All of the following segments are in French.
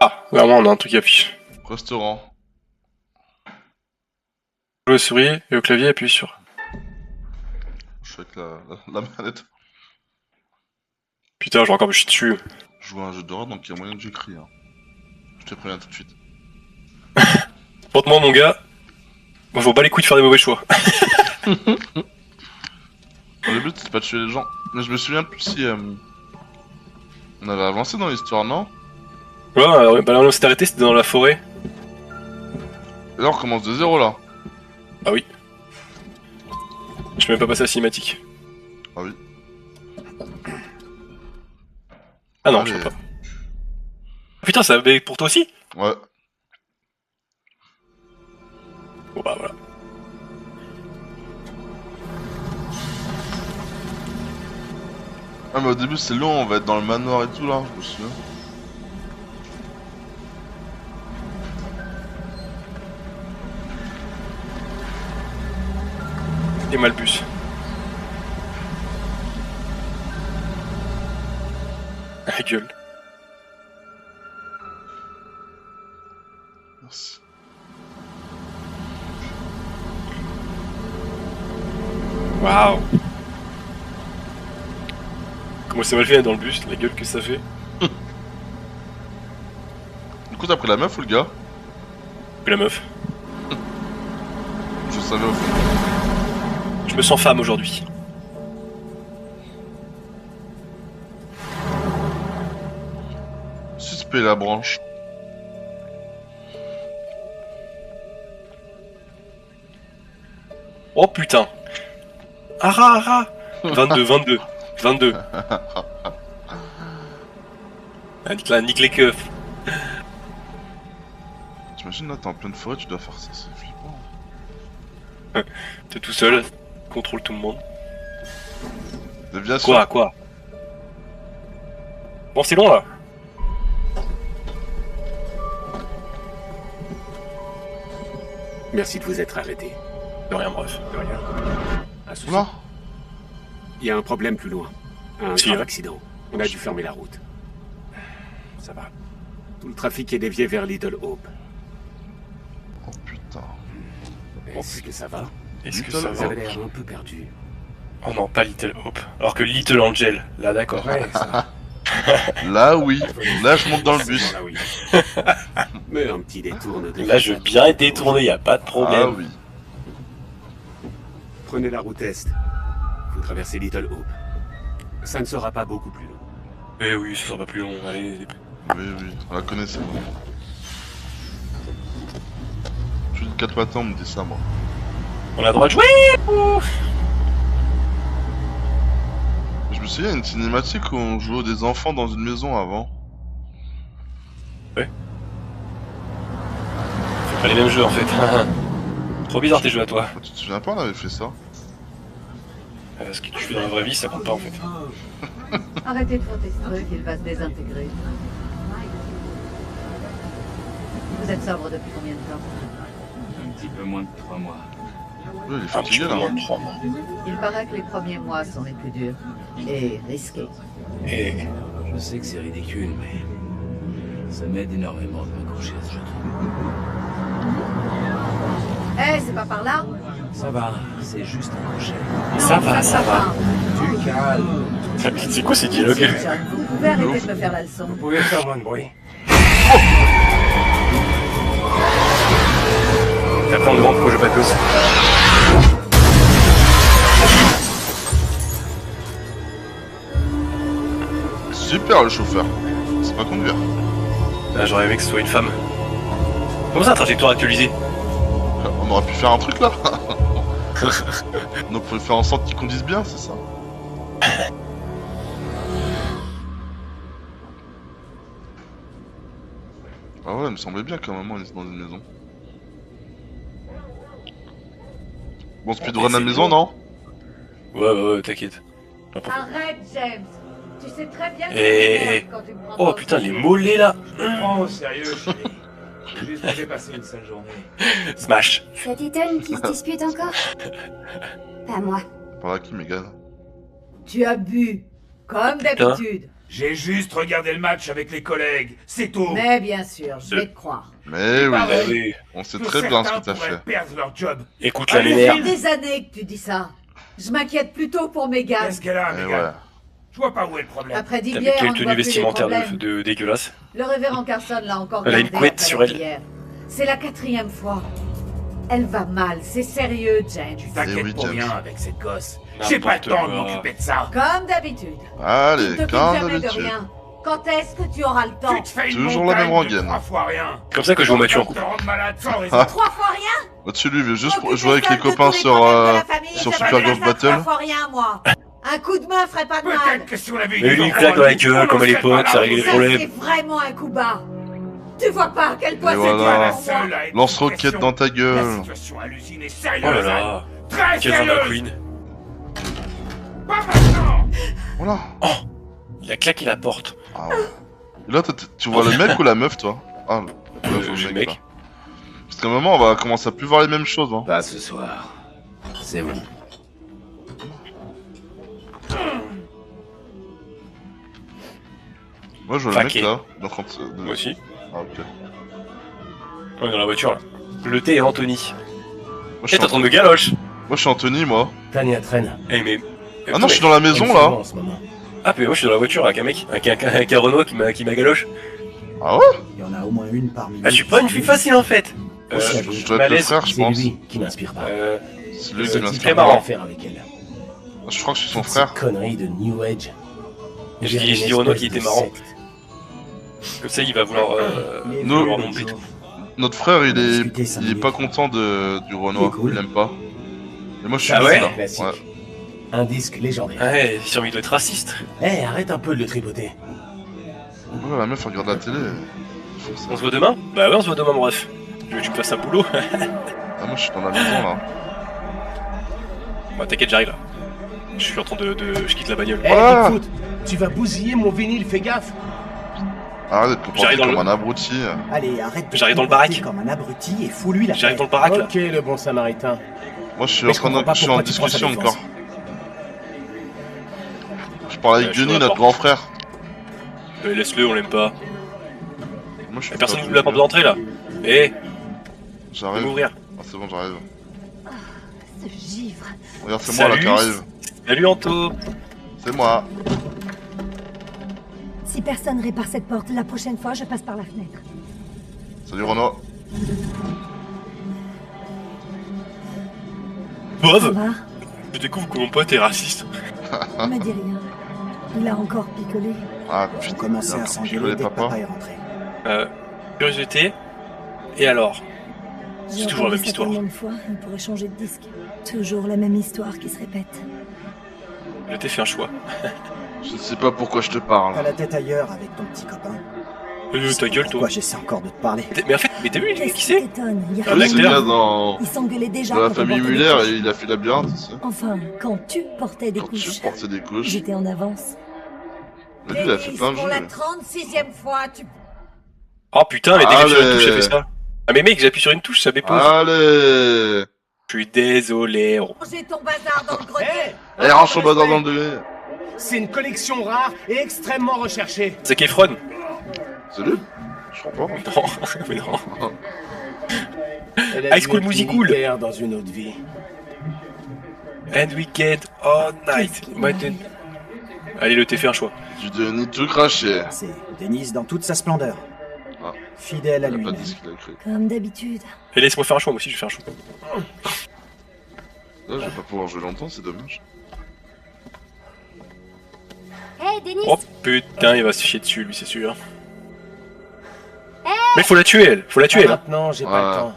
Ah, vraiment, on a un truc qui affiche. Restaurant. Le souris et au clavier, appuie sur. Je suis avec la manette. Putain, je vais encore me chier dessus. Je joue à un jeu d'horreur donc il y a moyen que j'écris. Hein. Je te préviens tout de suite. Franchement, mon gars, moi je vois pas les couilles de faire des mauvais choix. Le but c'est pas de tuer les gens. Mais je me souviens plus si on avait avancé dans l'histoire, non? Ouais, bah là on s'est arrêté, c'était dans la forêt. Et là on recommence de zéro là. Ah oui. Je peux même pas passer à la cinématique. Ah oui. Ah non, Allez. je peux pas. Ah, putain, ça avait pour toi aussi? Ouais. Bon bah voilà. Ah mais au début c'est long, on va être dans le manoir et tout là, je me souviens. Et Malbus. La gueule. Merci. Waouh. Comment c'est mal fait dans le bus, la gueule que ça fait. Du coup t'as pris la meuf ou le gars? Et la meuf. Je savais au fond. Je me sens femme aujourd'hui. Suspect la branche. Oh putain. Ara. 22. Ah, nique les keufs. T'imagines là t'es en pleine forêt, tu dois faire ça, c'est flippant. T'es tout seul, contrôle tout le monde. Déviation. Quoi? Bon, c'est long là. Merci de vous être arrêté. De rien, bref. De rien. Un souci. Oula. Il y a un problème plus loin. Un Si, grave hein. accident. On a dû fermer la route. Ça va. Tout le trafic est dévié vers Little Hope. Oh putain. Est-ce que ça va? Est-ce que Little ça Vous va? avez l'air un peu perdu. Oh non, pas Little Hope. Alors que Little Angel, là d'accord. Ouais, ça. Là oui. Là je monte dans le bus. Là, oui. Mais un petit détour ne Là je veux bien être détourné, y a pas de Ah problème. oui. Prenez la route est. Vous traversez Little Hope. Ça ne sera pas beaucoup plus long. Eh oui, ça sera pas plus long, allez. Oui, on la connaissait. Je suis de 4 matins, on me dit ça moi. On a le droit de jouer. Je me souviens, il y a une cinématique où on jouait des enfants dans une maison avant. C'est pas les mêmes jeux en fait. Trop bizarre tes jeux à toi. Tu te souviens pas, on avait fait ça? Ce que tu fais dans la vraie vie, ça compte pas en fait. Arrêtez de frotter ce truc, il va se désintégrer. Vous êtes sobre depuis combien de temps? Un petit peu moins de 3 mois. Oui, il est Un petit fatigué peu là. moins de 3 mois. Il paraît que les premiers mois sont les plus durs. Et risqués. Et Je sais que c'est ridicule, mais ça m'aide énormément de m'accrocher à ce jeu. Eh, c'est pas par là? Ça va, c'est juste un crochet. ça va. Tu calmes. C'est quoi ces dialogues? John, vous pouvez arrêter de me faire la leçon. Vous pouvez faire moins de bruit. Après on demande pourquoi je patos. Super le chauffeur. C'est pas conduire. Là j'aurais aimé que ce soit une femme. Comment ça, trajectoire actualisée? On aurait pu faire un truc là. Donc faut faire en sorte qu'ils conduisent bien, c'est ça? Ah ouais, il me semblait bien qu'à un moment on était dans une maison. Bon, speedrun à la maison, non? Ouais, t'inquiète. Arrête, James. Tu sais très bien que Eh, tu m'énerves quand tu me prends Oh pas au putain, les sérieux. mollets là. Oh, sérieux, chérie. Juste que j'ai passé une sale journée. Smash. Ça t'étonne qu'ils se disputent encore? Pas moi. Par là qui, Megan? Tu as bu, comme d'habitude. J'ai juste regardé le match avec les collègues, c'est tout. Mais bien sûr, je vais te croire. Mais oui, Ah ouais. Oui. on sait Que très bien ce que certains t'as fait. pourraient perdre leur job. Écoute la Allez, Ça lumière. fait des années que tu dis ça. Je m'inquiète plutôt pour Megan. Qu'est-ce qu'elle a, Et Megan? ouais. Je vois pas où est le problème. Après 10 T'as bières, quelle on ne tenue voit plus les vestimentaire problèmes. de dégueulasse. Le révérend Carson l'a encore Elle a une gardée couette après sur la elle. prière. C'est la 4e fois. Elle va mal, c'est sérieux, James. Tu t'inquiètes Eh oui, pour James. rien avec cette gosse. J'ai pas le N'importe temps de quoi. m'occuper de ça. Comme d'habitude. Tu Allez, ne t'occupes quand jamais de d'habitude. rien. Quand est-ce que tu auras le temps? Tu te fais une Toujours la même montagne de rengaine. 3 fois rien. Comme ça que je vois Mathieu en Te couple. rendre malade sans raison. Ah. 3 fois rien? Au-dessus, lui, il veut juste Occupé jouer avec les seul de copains tous les sur, problèmes de la famille, sur je Super ferais Golf ça Battle. 3 fois rien, moi. Un coup de main ferait pas de mal. Peut-être que si on avait eu Mais des lui, il enfants, claque dans la on gueule, comme à serait l'époque, pas là ça règle les Ça, problèmes. c'est vraiment un coup bas. Tu vois pas à quel point Et c'est voilà. dur la pour seule moi. à être Lance-roquette sous pression. dans ta La gueule. situation hallucine et Oh sérieuse. là Anne. là. Très Quel drama sérieuse. queen. Pas maintenant. Voilà. Il a claqué la porte. Ah ouais. Et là, tu vois le mec ou la meuf, toi? Ah, Le mec. là. Parce qu'à un moment, on va commencer à plus voir les mêmes choses. Hein. Pas ce soir. C'est bon. Moi, je vois le mec Faqué. là. Donc, Moi aussi. Ah, ok. On est dans la voiture là. Le thé et Anthony. Moi, je Eh, suis t'es en train de me galoche. Anthony, moi. Tania traîne. Eh, mais. Ah non, je suis dans la maison Elle là. fume en ce moment. Ah, mais moi je suis dans la voiture avec un mec, avec un Renault qui m'a galoche. Ah ouais? Il y en a au moins une parmi Ah, je suis pas une fille facile en fait. Moi, je dois être le malaise, frère, je C'est pense. lui qui m'inspire pas. C'est lui qui c'est m'inspire. très Pas marrant. à faire avec elle. Je crois que je suis son Toutes frère. ces conneries de New Age. J'ai dit- Une j'ai dit Renaud qui espèce était de marrant. secte. Comme ça, il va vouloir. Nous- vouloir monter tout. Notre frère, il Discuter cinq est minutes. pas content du Renoir. Il est cool. Il aime pas. Et moi, je suis Ah ouais bizarre. Classique. Ouais. Un disque légendaire. Ouais, j'ai envie d'être raciste. Eh, arrête un peu de le tripoter. Ouais, la meuf, elle regarde la télé. On se voit demain? Bah ouais, on se voit demain, mon ref. Tu veux que tu me fasses un boulot? Ah, moi, je suis dans la maison là. Bah t'inquiète, j'arrive là. Je suis en train je quitte la bagnole. Eh, Ah. Bigfoot, tu vas bousiller mon vinyle, fais gaffe. Arrête de te comporter J'arrive dans comme le- un abruti. Allez, arrête de J'arrive te dans le comporter baraque. comme un abruti et fous-lui la J'arrive paix. dans le baraque là. Ok, le bon samaritain. Moi, je suis Mais en je train comprends pas je suis en pourquoi tu prends sa discussion défense. encore. Je parle avec Je suis Denis, dans la notre porte. grand frère. Laisse-le, on l'aime pas. Moi, je suis Y'a personne pas qui ouvre la porte d'entrée là. Eh, faut J'arrive. m'ouvrir. Ah, c'est bon, j'arrive. Ce givre. Regarde, c'est moi là qui Salut. arrive. Salut Anto. C'est moi. Si personne répare cette porte, la prochaine fois, je passe par la fenêtre. Salut Renaud. Ça Bob, va? je découvre que mon pote est raciste. Me dis rien. Il a encore picolé. Ah, On putain. commençait il a à encore s'engueuler picolé, dès que papa. papa est rentré. Curiosité. Et alors? J'ai toujours la entendu même ça histoire. tellement de fois, on pourrait changer de disque. Toujours la même histoire qui se répète. Je t'ai fait un choix. Je ne sais pas pourquoi je te T'as parle. la tête ailleurs avec ton petit copain. Ta gueule toi. Pourquoi j'essaie encore de te parler? Mais en fait, mais t'as vu Qu'est-ce qui qui c'est? t'étonne? Y a Un rien C'est de le acteur. gars grave. dans Ils s'engueulaient déjà la quand on famille portait des Muller couches. et il a fait labyrinthe, tu sais. Enfin, quand tu portais des Quand tu couches, portais des couches. j'étais en avance. Mais lui, il a fait Dennis, plein de pour la jeux. 36e fois, tu... Oh putain, mais dès que j'appuie sur une touche, ça Allez. fait ça. Ah mais mec, j'appuie sur une touche, ça dépose. Allez. Je suis désolé. Ranger ton bazar dans le grenier. Eh, range son bazar dans le délai. C'est une collection rare et extrêmement recherchée. C'est Kefron. C'est lui? Je crois pas. Non, mais non. Elle a High School dû être Musical. militaire dans une autre vie. And we get all night. Qu'est-ce qu'il Maintenant. arrive? Allez, le thé fait un choix. Du Denis tout craché. C'est Denise dans toute sa splendeur. Ah. Fidèle à Il a pas lui-même. dit ce qu'il a écrit. Comme d'habitude. Et laisse-moi faire un choix, moi aussi je vais faire un choix. Là, je vais pas pouvoir jouer longtemps, c'est dommage. Hé, Denis! Oh putain, il va se chier dessus, lui, c'est sûr. Mais faut la tuer, elle. Faut la tuer, Pas là. maintenant, j'ai pas Ouais. le temps.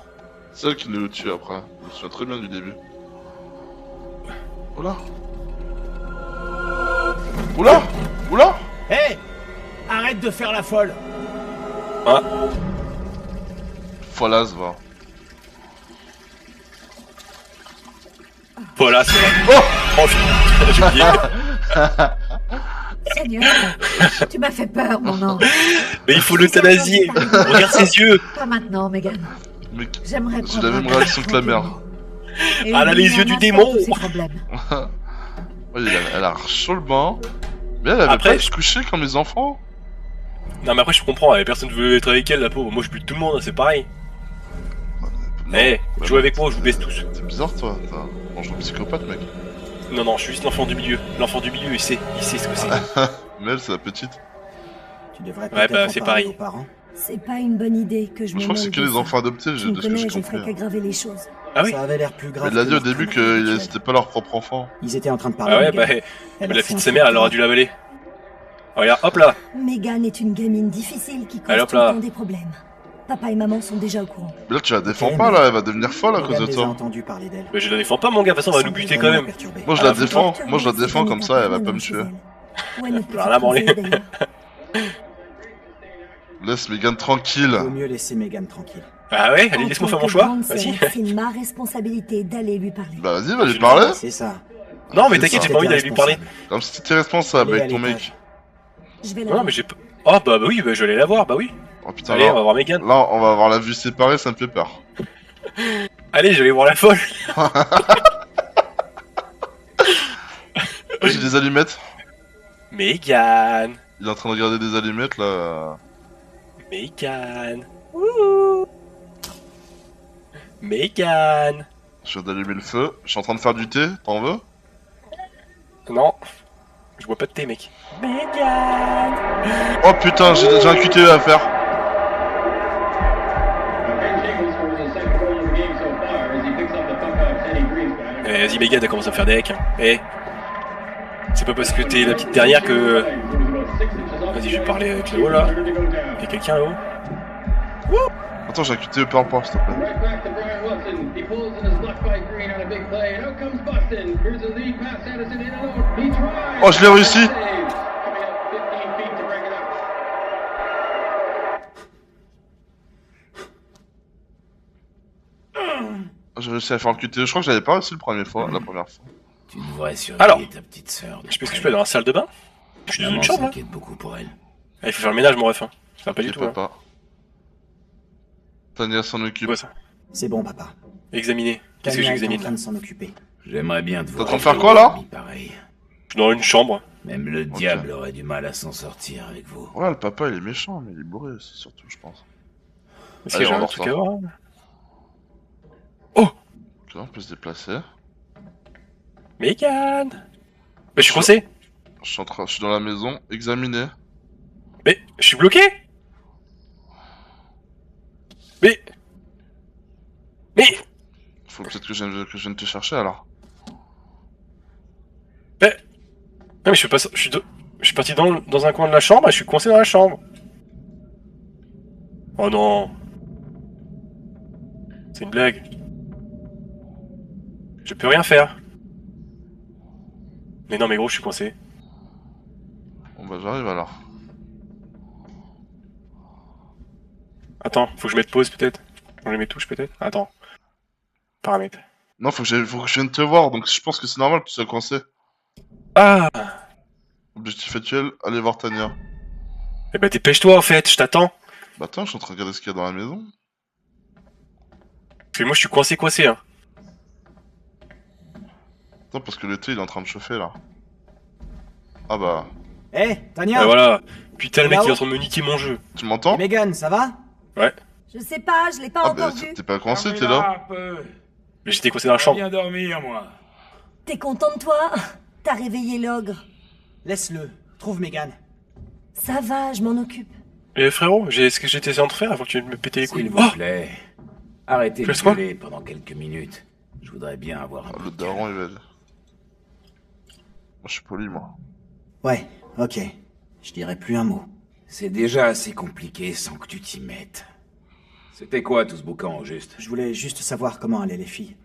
C'est elle qui nous tue après. Je me souviens très bien du début. Oula. Oula. Oula. Hé! Arrête de faire la folle! Folasse, va. Voilà, c'est vrai. Oh putain, j'ai oublié. Seigneur, tu m'as fait peur, mon ange. Mais il faut l'euthanasier. Regarde ses yeux. Pas maintenant, Megan. Mais J'aimerais j'ai prendre la un même bain réaction que la mère. Et Ah, elle a les oublier yeux un du instant démon. tous ces problèmes. Ouais, elle a chaud le bain. Mais elle avait Après, pas se coucher comme les enfants. Non mais après je comprends, personne veut être avec elle la pauvre, moi je bute tout le monde, hein, c'est pareil. Eh, Bah jouez non. avec moi ou je vous baisse tous. C'est bizarre toi, t'as un jeu psychopathe mec. Non, je suis juste l'enfant du milieu. L'enfant du milieu, il sait ce que c'est. Mais elle c'est la petite. Tu devrais Ouais, peut-être bah, en c'est parler pareil. aux parents. C'est pas une bonne idée que je Moi me je crois que c'est mêle que de les ça. enfants adoptés, Tu de me ce que connais, j'ai je ferais compris. qu'aggraver les choses. Ah oui? Ça avait l'air plus grave. Elle l'a dit au que le début crime que habituel. c'était pas leur propre enfant. Ils étaient en train de parler. Ah ouais, Megan. bah, Elle a la fait fille de un sa mère, truc elle aurait dû l'avaler. Regarde, hop là. Megan est une gamine difficile qui cause Allez, hop tout le là. temps des problèmes. Papa et maman sont déjà au courant. Mais là tu la défends Ok, pas mais- là, elle va devenir folle à cause Megan de les a toi. entendu parler d'elle. Mais je la défends pas, mon gars, de toute façon, on va nous buter quand même. Perturbé. Moi je Ah, la faut défends, Torture moi je la reste défends un comme état ça, elle va pas permanent me chez tuer. elle. Ou elle ne peut J'en ai rien à branler. conseiller, d'ailleurs. Laisse Megan tranquille. Vaut mieux laisser Megan tranquille. Ah ouais, allez, En laisse-moi tant faire mon que choix. grande Vas-y. sœur, c'est ma responsabilité d'aller lui parler. Bah vas-y, va lui Je parler. C'est ça. Non, mais C'est t'inquiète, ça. j'ai pas envie d'aller lui parler. Comme si t'étais responsable Allez, avec ton à mec. l'étage. Je vais la Non, voir. mais j'ai pas. Oh, bah oui, bah, je vais aller la voir, bah oui. Oh putain, Allez, on va là, voir Megan. là on va avoir la vue séparée, ça me fait peur. Allez, je vais aller voir la folle. J'ai des allumettes. Megan. Il est en train de regarder des allumettes là. Megan. Wouhou. Megan. Je viens d'allumer le feu. Je suis en train de faire du thé, t'en veux? Non. Je bois pas de thé, mec. Megan. Oh putain, j'ai un QTE à faire. Eh, vas-y, Megan, elle commence à me faire des hacks. Hein. Eh. C'est pas parce que t'es la petite dernière que. Vas-y, je vais parler avec là-haut là. Y'a quelqu'un là-haut? Attends, j'ai un QTE par rapport, s'il te plaît. Oh, je l'ai réussi. J'ai réussi à faire le QTE. Je crois que j'avais pas réussi la première fois. Tu devrais surveiller Alors, ta petite sœur. Je sais pas ce que je fais dans la salle de bain. Je suis dans une Maman chambre là. s'inquiète beaucoup pour elle. Ah, il faut faire le ménage, mon ref. Hein. Ça va pas du Je tout. peux Hein. pas. Tania s'en occupe. Quoi ça? C'est bon, papa. Examiner. Qu'est-ce que Tania est en j'examine train là? de s'en occuper. J'aimerais bien te voir. en train de faire quoi, là Pareil. Je suis dans une chambre. Même le diable aurait du mal à s'en sortir avec vous. Ouais, le papa il est méchant, mais il est bourré aussi, surtout, je pense. Est-ce Allez, que j'ai on un va truc voir à ça. voir? Ok, on peut se déplacer. Megan. Bah, je suis coincé. Je suis dans la maison, examiner. Mais je suis bloqué. Mais. Faut peut-être que je vienne te chercher alors. Non mais je fais pas ça. Je suis parti dans un coin de la chambre et je suis coincé dans la chambre. Oh non. C'est une blague. Je peux rien faire. Mais non mais gros, je suis coincé. Bon bah j'arrive alors. Attends, faut que je mette pause peut-être. Changer mes touches peut-être. Attends. Paramètres. Non, faut que je vienne te voir, donc je pense que c'est normal que tu sois coincé. Ah. Objectif actuel, allez voir Tania. Eh bah dépêche-toi en fait, je t'attends. Bah attends, je suis en train de regarder ce qu'il y a dans la maison. Parce que moi je suis coincé hein. Attends, parce que le thé il est en train de chauffer là. Ah bah, Hé, Tania Et voilà. Putain le mec Là-haut. il est en train de me niquer mon jeu. tu m'entends? Megan, ça va? Je sais pas, je l'ai pas Ah bah, encore vu. t'es pas coincé, t'es là? Mais j'étais coincé dans la chambre. Bien dormir, moi. T'es content de toi? T'as réveillé l'ogre. Laisse-le. Trouve Megan. Ça va, je m'en occupe. Eh frérot, j'ai ce que j'étais en train de faire avant que tu viennes me péter les couilles. S'il Oh. vous plaît, arrêtez de Fais quoi gueuler pendant quelques minutes. Je voudrais bien avoir un Ah, peu le de calme. daron il va être... Moi je suis poli moi. Ouais, ok. Je dirai plus un mot. C'est déjà assez compliqué sans que tu t'y mettes. C'était quoi tout ce boucan au juste? Je voulais juste savoir comment allaient les filles.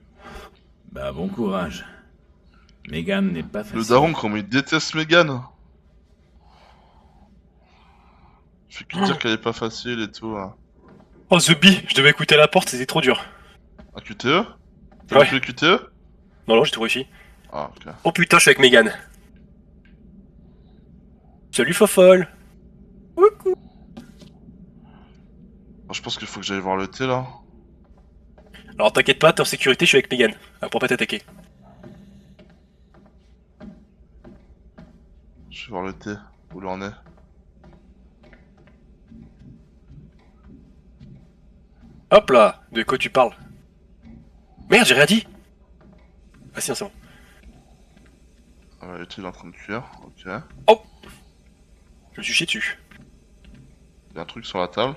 Bah bon courage. Megan n'est pas facile. Le daron, comment il déteste Megan. Je fais que dire qu'elle est pas facile et tout. Hein. Oh The Bee, je devais écouter à la porte, c'était trop dur. Un QTE? T'as Ouais. fait le QTE? Non, j'ai tout réussi. Ah, ok. Oh putain, je suis avec Megan. Salut Fofol. Ah, je pense qu'il faut que j'aille voir le thé là. Alors t'inquiète pas, t'es en sécurité, je suis avec Megan. Pour pas t'attaquer. Je Je vais voir le thé. Où il en est. Hop là, de quoi tu parles? Merde, j'ai rien dit. Ah si, c'est bon. Ah ouais, le thé il est en train de cuire. Ok. Oh, je me suis chié dessus. Il y a un truc sur la table.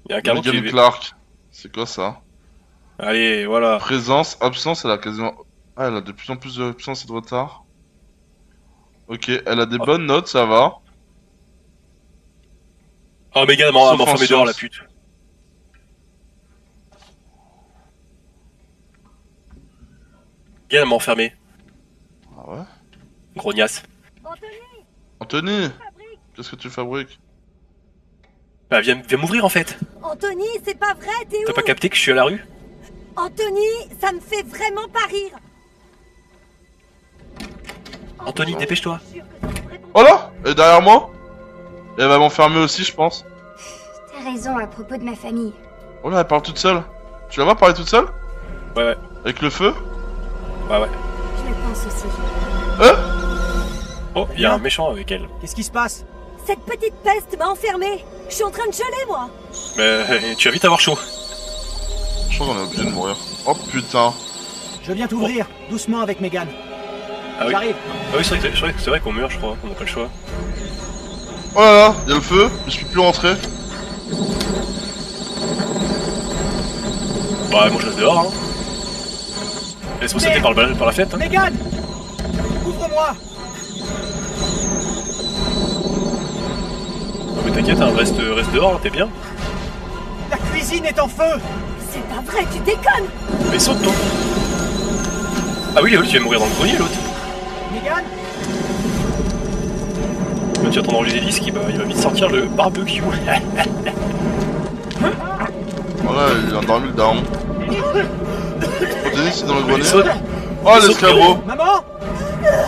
Il y a un carreau qui Megan est... Clark. C'est quoi ça? Allez, voilà. Présence, absence, elle a quasiment... Ah, elle a de plus en plus de puissance et de retard. Ok, elle a des bonnes notes, ça va. Oh, Megan, elle Sauf m'a en enfermé dehors, la science. pute. Megan, elle m'a enfermé. Ah ouais? Grognasse. Anthony! Qu'est-ce que tu fabriques? Bah, viens m'ouvrir en fait. Anthony, c'est pas vrai, t'es T'as où? pas capté que je suis à la rue? Anthony, ça me fait vraiment pas rire. Anthony, dépêche-toi. Oh là! Elle est derrière moi? Et elle va m'enfermer aussi, je pense. T'as raison à propos de ma famille. Oh là, elle parle toute seule. Tu la vois parler toute seule? Ouais, ouais. Avec le feu? Je Ouais, ouais. le pense aussi. Oh, il y a un méchant avec elle. Qu'est-ce qui se passe? Cette petite peste m'a enfermée. Je suis en train de geler, moi. Mais tu vas vite avoir chaud. Je crois qu'on est obligé de mourir. Oh putain. Je viens t'ouvrir, doucement avec Megan. Ah oui. J'arrive. Ah oui, c'est vrai qu'on meurt, je crois. On n'a pas le choix. Oh là là, il y a le feu, je peux plus rentrer. Bah, moi je reste dehors, hein. Laisse-moi sauter par la fenêtre, hein. Megan! Ouvre-moi! Non, mais t'inquiète, hein, reste dehors, là, t'es bien. La cuisine est en feu! C'est pas vrai, tu déconnes. Mais saute, toi. Ah oui, l'autre, tu vas mourir dans le grenier, l'autre. Megan? Là, tu attends d'enlever des disques, il va vite sortir le barbecue. Voilà, il a endormi le daron. Anthony, c'est dans le Mais grenier. saute. Oh, Mais saute, l'escabeau. Maman?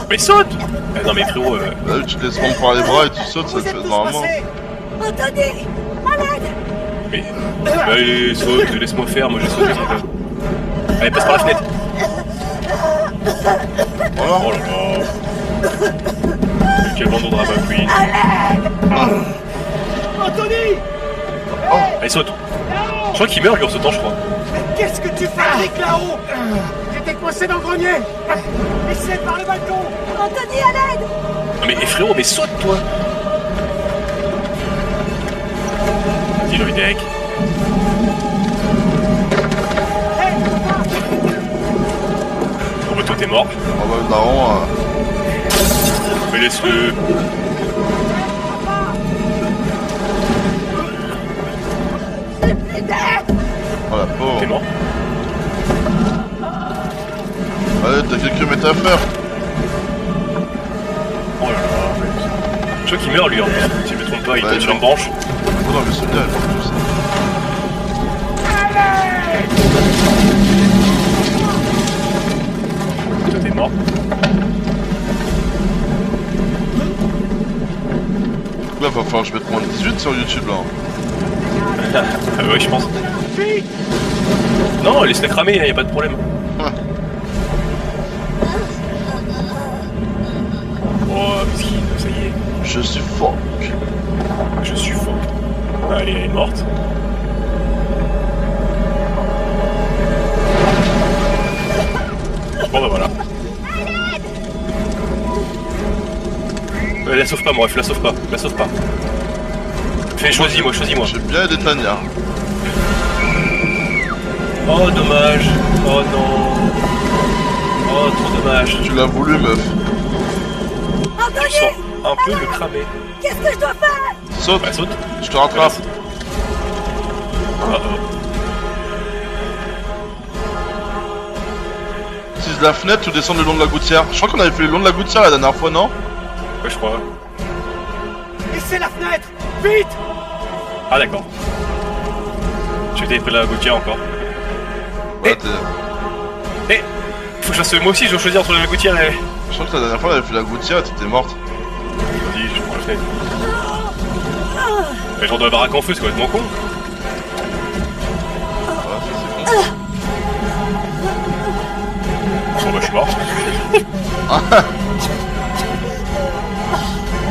Mais saute. Ah, non mais frérot, Bah oui, tu te laisses prendre par les bras et tu sautes, ça Vous te êtes fait tous normalement. passés! Anthony, malade. mais... Allez, saute, laisse-moi faire, moi j'ai sauté. Allez, passe par la fenêtre. Voilà. Oh là là. Quel bandeau de rabat queen. Anthony! Allez, saute. Je crois qu'il meurt lui en sautant, je crois. Mais qu'est-ce que tu fabriques là-haut? J'étais coincé dans le grenier! Essaie par le balcon! Anthony, à l'aide. Non mais frérot, mais saute toi. Vas-y, le deck. Bon bah toi t'es mort. Oh bah le daron, Mais laisse-le. oh la pauvre. T'es mort. Allez, t'as quelques mètres à faire. Oh là là. Je crois qu'il meurt lui en plus. Si je me trompe pas, il Ouais, tombe sur une branche. Oh non, mais c'est bien, elle est en plus. Toi t'es mort. Là, va falloir que je mette moins de 18 sur YouTube là. Ah ouais, je pense. Non, laisse-la cramer, y'a pas de problème. Oh, miskin, ça y est. Je suis fuck. Je suis fort. Allez, elle est morte. Bon bah voilà. La sauve pas, bref, la sauve pas, la sauve pas. Fais, choisis-moi. J'ai bien aidé Tania. Oh dommage. Oh non. Oh trop dommage. Tu l'as voulu, meuf. Je Anthony, sens un peu le cramer. qu'est-ce que je dois faire? Saute, Bah saute. je te rattrape. Oh oh. Utilise la fenêtre ou descends le long de la gouttière. Je crois qu'on avait fait le long de la gouttière la dernière fois, non? Ouais, je crois. Laissez la fenêtre! Vite! Ah d'accord. J'ai été pris la gouttière encore. Ouais, Eh, faut que je fasse... Moi aussi, je dois choisir entre la gouttière et... Je crois que la dernière fois, on avait fait la gouttière et t'étais morte. Vas-y, je prends la fenêtre. Mais genre de la baraque en feu, c'est complètement con. Voilà, ça c'est con. Bon bah je suis mort.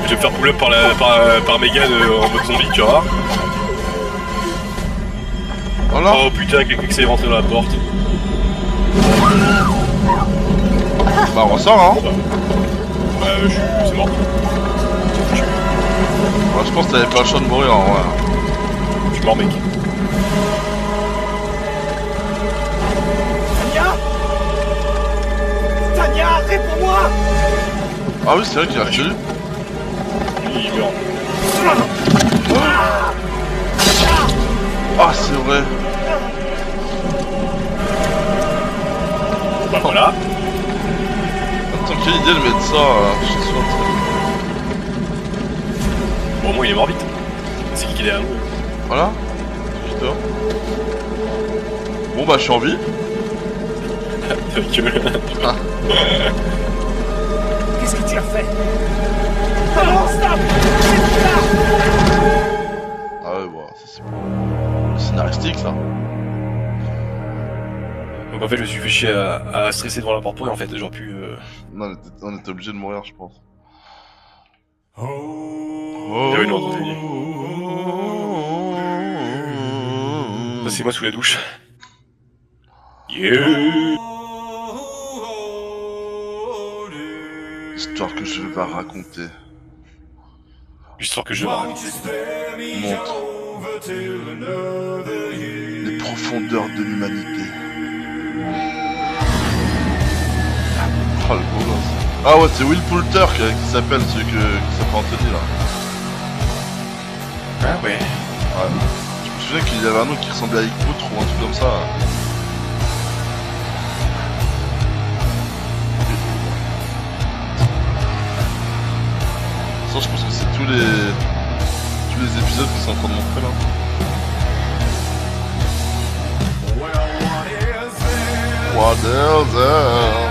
vais me faire pull up par Megan en mode zombie, tu vois. Voilà. Oh putain, quelqu'un qui s'est rentré dans la porte. Bah, on ressort, hein. C'est mort. Ouais, je pense que t'avais pas le choix de mourir, en vrai. Je suis mort, mec. Tania Tania, réponds-moi. Ah oui, c'est vrai qu'il a retiré. Il meurt. Ah, c'est vrai. Bah voilà. Attends, quelle idée de mettre ça chez soi, Bon, au moins il est mort vite. C'est qui est derrière nous? voilà. Putain. Bon bah je suis en vie. Ta gueule. Ah. Qu'est-ce que tu as fait? Non, stop. C'est là. Ah ouais bah ça c'est scénaristique ça. Donc en fait je me suis fait chier à stresser devant la porte pour et en fait j'aurais pu... Non, on était obligé de mourir je pense. J'avais une autre idée. Ça c'est moi sous la douche. Yeah. Histoire que je vais pas raconter. L'histoire que je vais raconter. Montre les profondeurs de l'humanité. Oh le beau gosse. Ah ouais c'est Will Poulter qui s'appelle celui qui s'appelle Anthony là. Ah ouais. Ouais. Je me souviens qu'il y avait un autre qui ressemblait à Hick Poutre ou un truc comme ça. Ça je pense que c'est tous les épisodes qui sont en train de montrer là. What is there?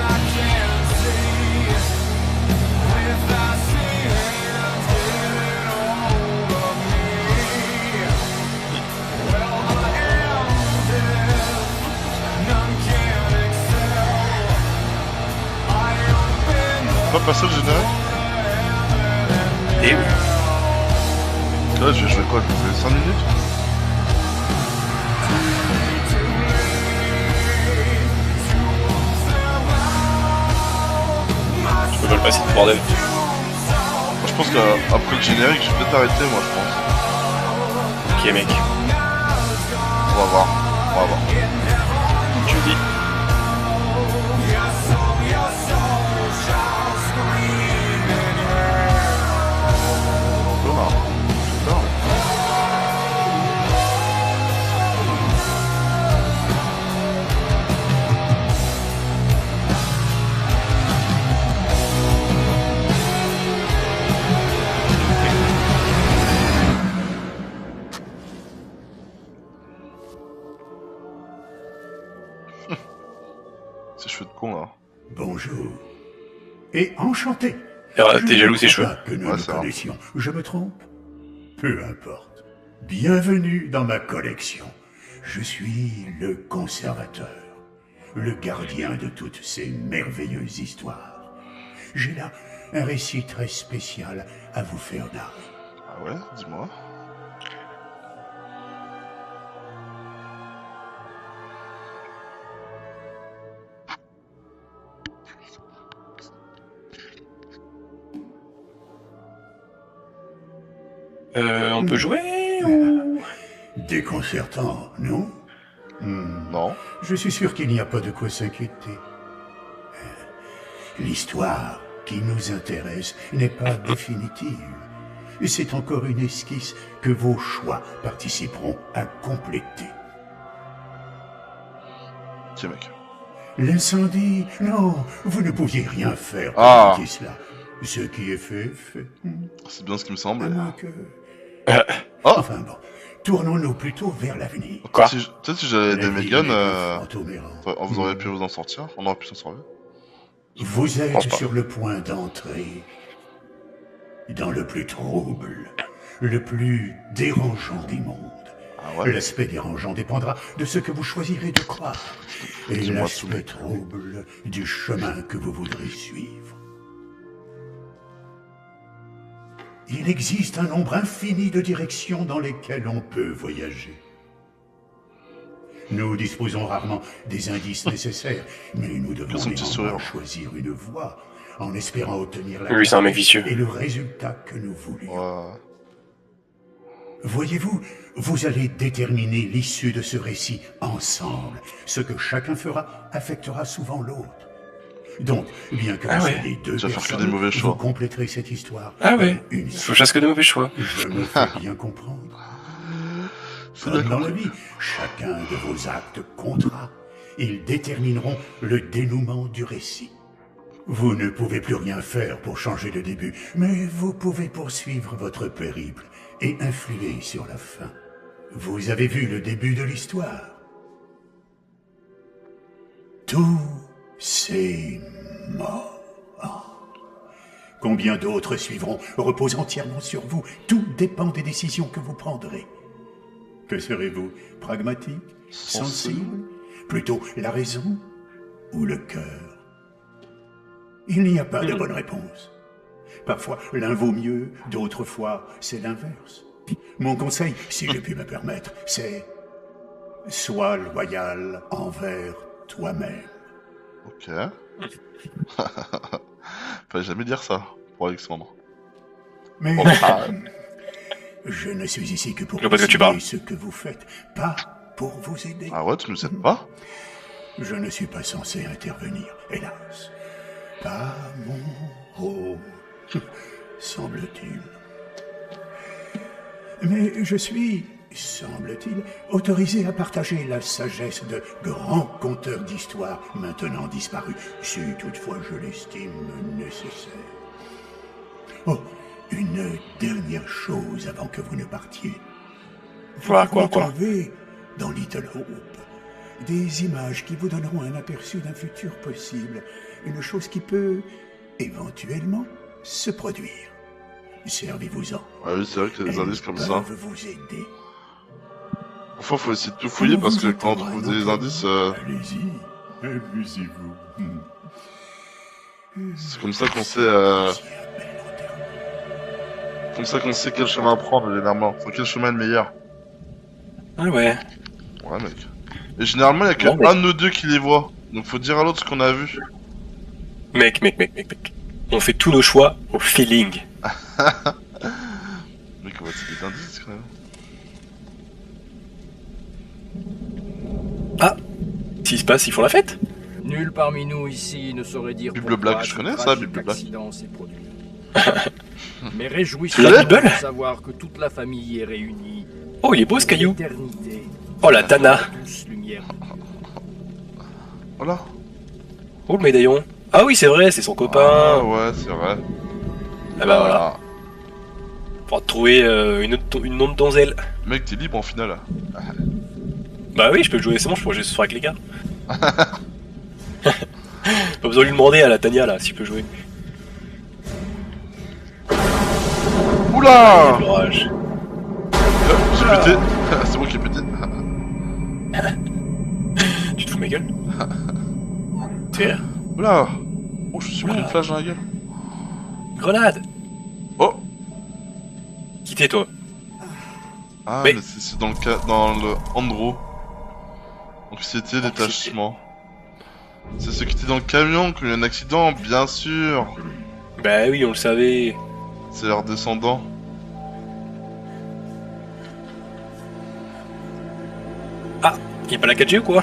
Pas passer le générique? Et oui. Là je vais jouer quoi? Je vais jouer 5 minutes? Je peux pas le passer de bordel. Moi, je pense qu'après le générique je vais peut-être arrêter moi je pense. Ok mec. On va voir. Tu dis. Ces cheveux de con là. Bonjour. Et enchanté. T'es jaloux ses cheveux. Que nous Ouais, nous ça va. connaissions. Je me trompe? Peu importe. Bienvenue dans ma collection. Je suis le conservateur, le gardien de toutes ces merveilleuses histoires. J'ai là un récit très spécial à vous faire narrer. Ah ouais, dis-moi. On peut jouer ou... Déconcertant, non? Non. Je suis sûr qu'il n'y a pas de quoi s'inquiéter. L'histoire qui nous intéresse n'est pas définitive. C'est encore une esquisse que vos choix participeront à compléter. Tiens mec. L'incendie, non, vous ne pouviez rien faire pour Ah. éviter cela. Ce qui est fait, est fait. C'est bien ce qui me semble. À moins que... Oh. Enfin bon, tournons-nous plutôt vers l'avenir. Quoi? Peut-être si j'avais des La vie Megan, n'est que fantôme errant. vous auriez pu vous en sortir. On aurait pu s'en sortir. Vous pense êtes pas. sur le point d'entrer dans le plus trouble, le plus dérangeant des mondes. Ah ouais. L'aspect dérangeant dépendra de ce que vous choisirez de croire, et Dis-moi l'aspect tout. trouble du chemin que vous voudrez suivre. Il existe un nombre infini de directions dans lesquelles on peut voyager. Nous disposons rarement des indices nécessaires, mais nous devons Son petit néanmoins sourire. choisir une voie en espérant obtenir la Lui, c'est un mec vicieux. et le résultat que nous voulions. Ouais. Voyez-vous, vous allez déterminer l'issue de ce récit ensemble. Ce que chacun fera affectera souvent l'autre. Donc, bien que Ah vous ouais. soyez deux Tu vas faire que personnes, des mauvais choix. vous compléterez cette histoire. Ah ouais. Une Faut que je seule. fasse que de mauvais choix. Je me fais bien comprendre. C'est Comme dans d'accord. la vie, chacun de vos actes comptera. Ils détermineront le dénouement du récit. Vous ne pouvez plus rien faire pour changer le début, mais vous pouvez poursuivre votre périple et influer sur la fin. Vous avez vu le début de l'histoire. Tout c'est mort. Combien d'autres suivront repose entièrement sur vous. Tout dépend des décisions que vous prendrez. Que serez-vous? Pragmatique? Sensible? Plutôt la raison ou le cœur? Il n'y a pas de bonne réponse. Parfois, l'un vaut mieux, d'autres fois, c'est l'inverse. Mon conseil, si je puis me permettre, c'est sois loyal envers toi-même. Ok. Fallait jamais dire ça pour Alexandre. Mais Bon, ah, je ne suis ici que pour Je vois pas de quoi tu conseiller parles. ce que vous faites, pas pour vous aider. ah ouais, tu nous aides pas? Je ne suis pas censé intervenir, hélas. Pas mon rôle, semble-t-il. Mais je suis, semble-t-il, autorisé à partager la sagesse de grands conteurs d'histoires maintenant disparus, si toutefois je l'estime nécessaire. Oh, une dernière chose avant que vous ne partiez. Quoi, Vous quoi trouvez dans Little Hope des images qui vous donneront un aperçu d'un futur possible, une chose qui peut éventuellement se produire. Servez-vous-en. Ah oui, c'est vrai que les Elles indices comme ça. peuvent vous aider. Enfin, faut essayer de tout fouiller On parce vous que quand on attendra trouve un des autre indices, moment. Allez-y, amusez-vous. c'est comme ça qu'on sait, Voici un bel enterrement. comme ça qu'on sait quel chemin prendre généralement. Enfin, quel chemin est le meilleur. Ah ouais. Ouais, mec. Et généralement, il y a que Non, mais- un de nous deux qui les voit. Donc faut dire à l'autre ce qu'on a vu. Mec. On fait tous nos choix au feeling. Mec, on va essayer des indices quand même. Ah, s'il se passe, ils font la fête. Nul parmi nous ici ne saurait dire Bible pourquoi Black, je ce connais ça, tragique Bible Black. accident s'est produit. Mais réjouissons La Bible de savoir que toute la famille est réunie. Oh, il est beau ce caillou. L'éternité. Oh la Tana. Tous lumière. Voilà. Oh le médaillon. Ah oui, c'est vrai, c'est son Ah copain. ouais, c'est vrai. Ah bah voilà. Pour trouver une autre donzelle. Mec, t'es libre en finale. Bah oui, je peux le jouer, c'est bon, je pourrais jouer ce soir avec les gars. Pas besoin de lui demander à la Tania là, si je peux jouer. Oula L'orage. J'ai pété. C'est moi qui ai pété. Tu te fous de ma gueule? Tiens, Oula. Oh, je suis pris une flash dans la gueule. grenade. Oh. Quittez toi. Ah, Mais- mais c'est dans le Andro. Anxiété, détachement. C'est ceux qui étaient dans le camion qui ont eu un accident, bien sûr. Bah oui, on le savait. C'est leurs descendants. Y'a pas la 4G ou quoi?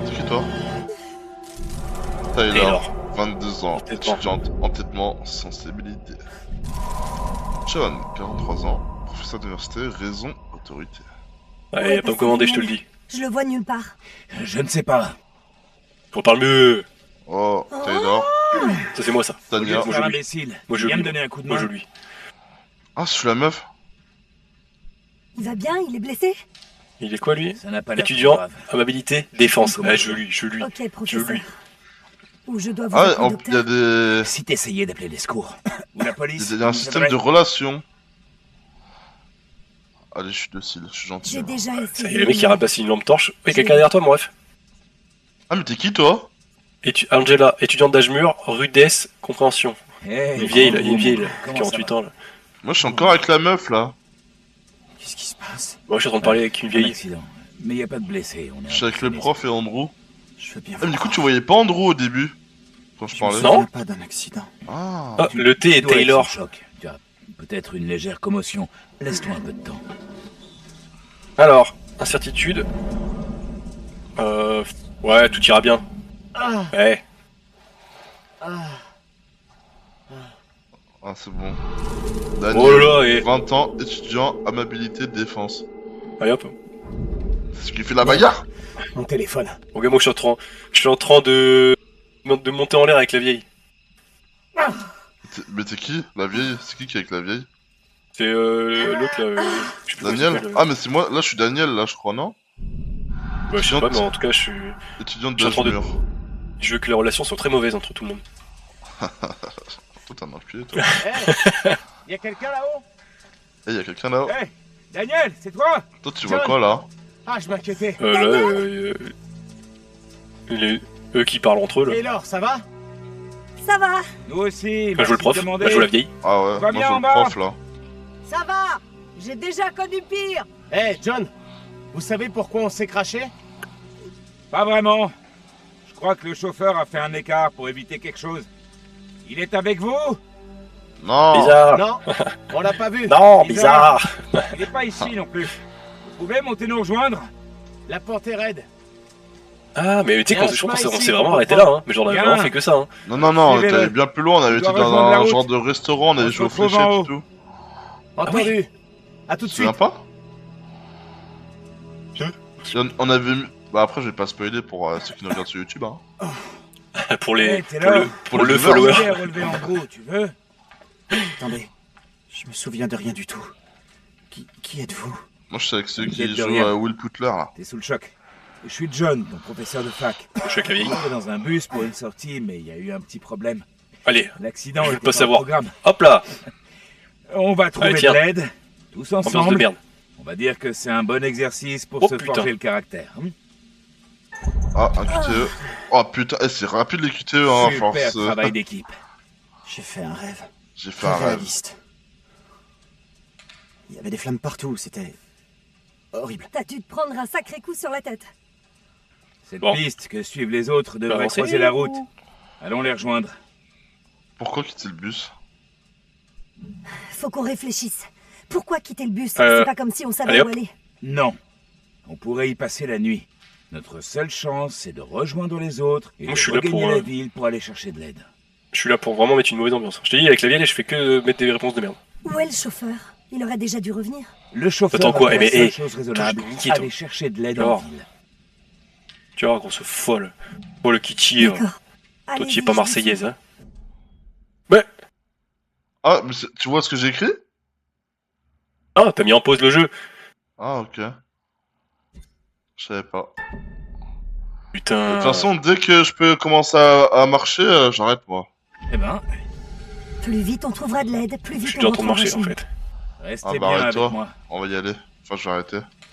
C'est qui toi Taylor, Taylor. 22 ans, Entêtement. étudiante, entêtement, sensibilité. John, 43 ans, professeur d'université, raison, autorité. Ouais, y'a pas me commander, je te le dis. Je le vois nulle part. Je ne sais pas. Qu'on parle mieux. Oh, Taylor, Ça c'est moi ça. Tania. Moi, je lui. imbécile. Moi, je Viens lui. me donner un coup de Moi main. je lui. Ah, je suis la meuf. Il va bien, il est blessé? Il est quoi lui? Ça n'a pas l'air Étudiant, grave. amabilité, défense. Comment Ouais, ça je lui. Ok, professeur. lui. Ou je dois vous Ah, appeler il y a docteur. des... Si t'essayais d'appeler les secours. Ou la police. Il y a un c'est système vrai. de relations. Allez, je suis docile, je suis gentil. J'ai déjà Ça essayé. y est, le mec qui ramasse une lampe torche. Ouais, quelqu'un derrière toi, mon ref. Ah, mais t'es qui, toi? Angela, étudiante d'âge mûr, rudesse, compréhension. Hey, Une vieille, là, il y a une vieille, là, comment 48 ans, là. Moi, je suis encore avec la meuf, là. Qu'est-ce qui se passe? Moi, je suis en train de parler avec une Un vieille. accident. Mais y a pas de blessés. On est Je suis avec le prof et Andrew. Je veux bien Ah, mais du coup, tu voyais pas Andrew au début quand je parlais. Non. pas d'un accident. Ah. Ah, le thé et dois être Taylor. sous choc. Tu as peut-être une légère commotion. Laisse-toi un peu de temps. Alors, incertitude. Ouais, tout ira bien. Ouais. Ah, c'est bon. Oh Daniel, là là, et... 20 ans, étudiant, amabilité, défense. Allez hop. C'est ce qui fait la bagarre. Mon téléphone. Ok, moi je suis en train de monter en l'air avec la vieille. Mais t'es qui? La vieille? C'est qui est avec la vieille? C'est l'autre là. Je sais plus comment il Daniel? s'appelle, Ah, mais c'est moi, là je suis Daniel, là je crois, non? Ouais, je sais pas, mais en tout cas, je Étudiant de suis en train de- mur. Je veux que les relations soient très mauvaises entre tout le monde. Toi, t'es un enculé, toi. Y a quelqu'un là-haut? Eh, y'a quelqu'un là-haut. Hey, Daniel, c'est toi? Toi, tu vois quoi là? Ah, je m'inquiétais. Eux qui parlent entre eux là. Taylor, ça va? Ça va? Nous aussi. Bah, je joue le prof, bah, je joue la vieille. Ah ouais, Va moi bien je en le bas. prof là. Ça va. J'ai déjà connu pire. Hey, John, vous savez pourquoi on s'est craché? Pas vraiment. Je crois que le chauffeur a fait un écart pour éviter quelque chose. Il est avec vous? Non. Bizarre. Non, on l'a pas vu. Non, bizarre. Il est pas ici non plus. Vous pouvez monter nous rejoindre? La porte est raide. Ah, mais tu sais, Y a un je pense chemin qu'on ici, s'est vraiment on arrêté comprend. là, hein. Mais genre, on a Bien. vraiment fait que ça, hein. Non, non, non, on Suivez-le. était allé bien plus loin, on avait Tu été dois dans rejoindre la un route. genre de restaurant, on avait On joué aux se retrouve fléchettes en haut. et tout. Entendu. À tout de Tu te souviens suite. pas? On avait mis... Bah après, je vais pas spoiler pour ceux qui nous regardent sur YouTube, hein. Pour les. Hey, t'es là. Pour le les follower. J'ai relevé en gros, tu veux? Attendez, je me souviens de rien du tout. Qui êtes-vous? Moi, je suis avec ceux qui T'inquiète de jouent rien. à Will Putler, là. T'es sous le choc. Je suis John, ton professeur de fac. Je suis avec la vieille. J'étais dans un bus pour une sortie, mais il y a eu un petit problème. Allez, L'accident Je veux était pas dans savoir. le programme. hop là. On va trouver Allez, tiens. de l'aide, tous Ambiance de ensemble. merde. On va dire que c'est un bon exercice pour Oh, se putain. forger le caractère. Ah, un QTE. Oh putain, c'est rapide les QTE, hein, Super force. travail d'équipe. J'ai fait un rêve. J'ai fait un rêve. Réaliste. Il y avait des flammes partout, c'était horrible. T'as dû te prendre un sacré coup sur la tête. Cette Bon. piste que suivent les autres devrait avancer. croiser la route. Allons les rejoindre. Pourquoi quitter le bus? Faut qu'on réfléchisse. Pourquoi quitter le bus? Euh, C'est pas comme si on savait allez, où hop. aller. Non. On pourrait y passer la nuit. Notre seule chance, c'est de rejoindre les autres et Moi, de je suis là regagner pour, la ville pour aller chercher de l'aide. Je suis là pour vraiment mettre une mauvaise ambiance. Je te dis, avec la vieille, je fais que mettre des réponses de merde. Où est le chauffeur? Il aurait déjà dû revenir. Le chauffeur Attends, quoi? a fait Eh, la mais, seule chose raisonnable, toi, je niquais, toi. aller chercher de l'aide Alors. en ville. Tu vois, grosse folle. Oh, le kitty. D'accord. Toi, Allez-y, tu es pas je vous marseillaise, suis. hein. Ouais. Ah, mais tu vois ce que j'ai écrit? Ah, t'as mis en pause le jeu. Ah, ok. Je savais pas. Putain. De toute façon, dès que je peux commencer à marcher, j'arrête moi. Eh ben, Plus vite on trouvera de l'aide, plus Je vite suis on déjà en train de rentrera marcher, chez en nous. fait. restez Ah bah bien avec arrête-toi, moi. on va y aller. Enfin, je vais arrêter.